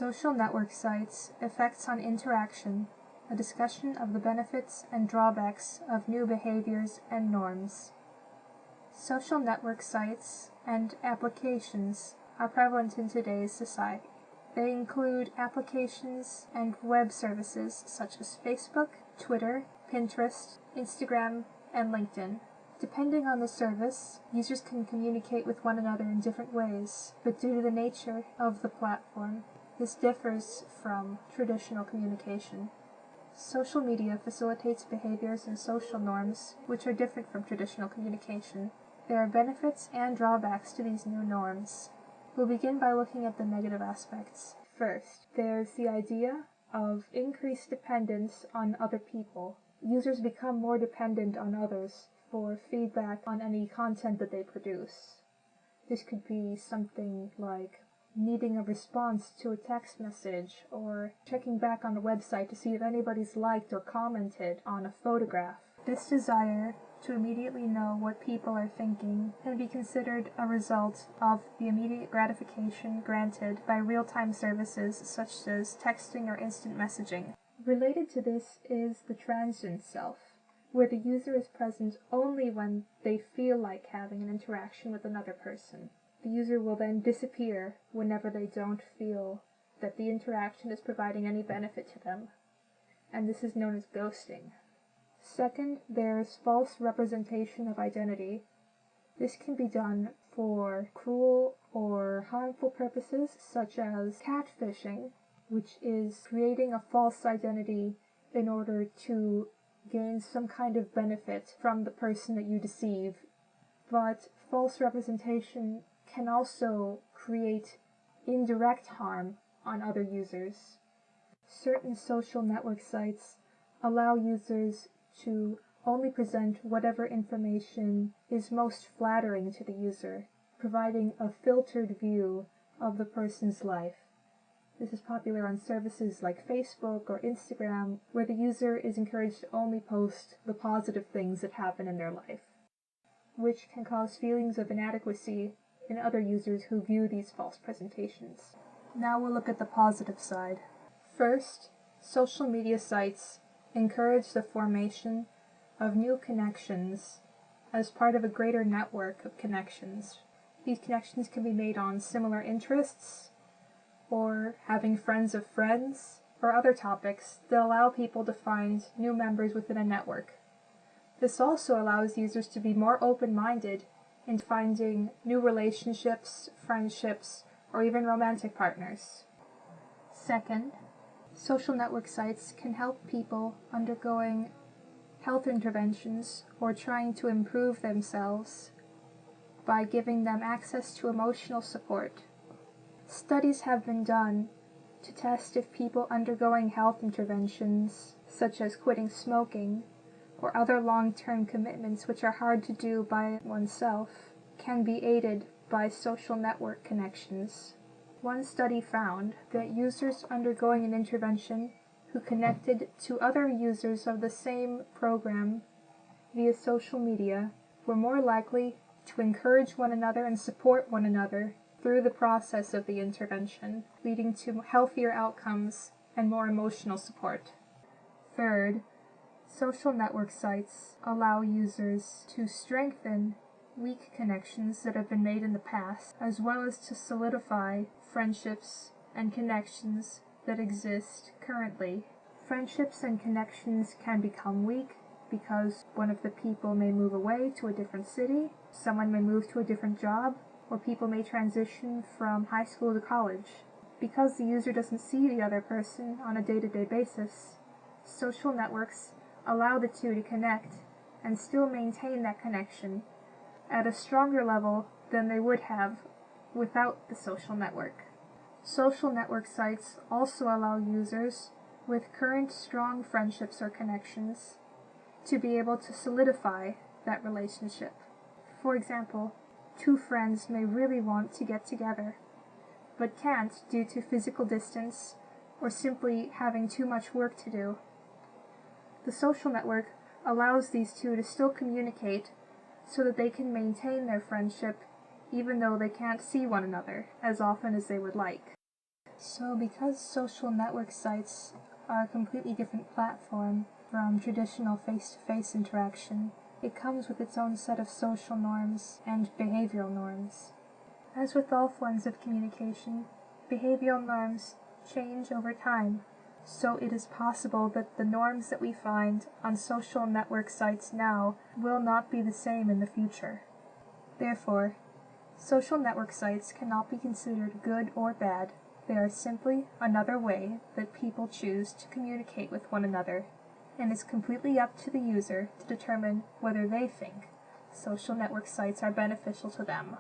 Social network sites, effects on interaction, a discussion of the benefits and drawbacks of new behaviors and norms. Social network sites and applications are prevalent in today's society. They include applications and web services such as Facebook, Twitter, Pinterest, Instagram, and LinkedIn. Depending on the service, users can communicate with one another in different ways, but due to the nature of the platform, this differs from traditional communication. Social media facilitates behaviors and social norms which are different from traditional communication. There are benefits and drawbacks to these new norms. We'll begin by looking at the negative aspects. First, there's the idea of increased dependence on other people. Users become more dependent on others for feedback on any content that they produce. This could be something like needing a response to a text message, or checking back on a website to see if anybody's liked or commented on a photograph. This desire to immediately know what people are thinking can be considered a result of the immediate gratification granted by real-time services such as texting or instant messaging. Related to this is the transient self, where the user is present only when they feel like having an interaction with another person. The user will then disappear whenever they don't feel that the interaction is providing any benefit to them, and this is known as ghosting. Second, there's false representation of identity. This can be done for cruel or harmful purposes, such as catfishing, which is creating a false identity in order to gain some kind of benefit from the person that you deceive. But false representation can also create indirect harm on other users. Certain social network sites allow users to only present whatever information is most flattering to the user, providing a filtered view of the person's life. This is popular on services like Facebook or Instagram, where the user is encouraged to only post the positive things that happen in their life, which can cause feelings of inadequacy in other users who view these false presentations. Now we'll look at the positive side. First, social media sites encourage the formation of new connections as part of a greater network of connections. These connections can be made on similar interests, or having friends of friends, or other topics that allow people to find new members within a network. This also allows users to be more open-minded in finding new relationships, friendships, or even romantic partners. Second, social network sites can help people undergoing health interventions or trying to improve themselves by giving them access to emotional support. Studies have been done to test if people undergoing health interventions, such as quitting smoking, or other long-term commitments which are hard to do by oneself, can be aided by social network connections. One study found that users undergoing an intervention who connected to other users of the same program via social media were more likely to encourage one another and support one another through the process of the intervention, leading to healthier outcomes and more emotional support. Third, social network sites allow users to strengthen weak connections that have been made in the past, as well as to solidify friendships and connections that exist currently. Friendships and connections can become weak because one of the people may move away to a different city, someone may move to a different job, or people may transition from high school to college. Because the user doesn't see the other person on a day-to-day basis, social networks allow the two to connect and still maintain that connection at a stronger level than they would have without the social network. Social network sites also allow users with current strong friendships or connections to be able to solidify that relationship. For example, two friends may really want to get together, but can't due to physical distance or simply having too much work to do. The social network allows these two to still communicate so that they can maintain their friendship even though they can't see one another as often as they would like. So because social network sites are a completely different platform from traditional face-to-face interaction, it comes with its own set of social norms and behavioral norms. As with all forms of communication, behavioral norms change over time, so it is possible that the norms that we find on social network sites now will not be the same in the future. Therefore, social network sites cannot be considered good or bad. They are simply another way that people choose to communicate with one another, and it's completely up to the user to determine whether they think social network sites are beneficial to them.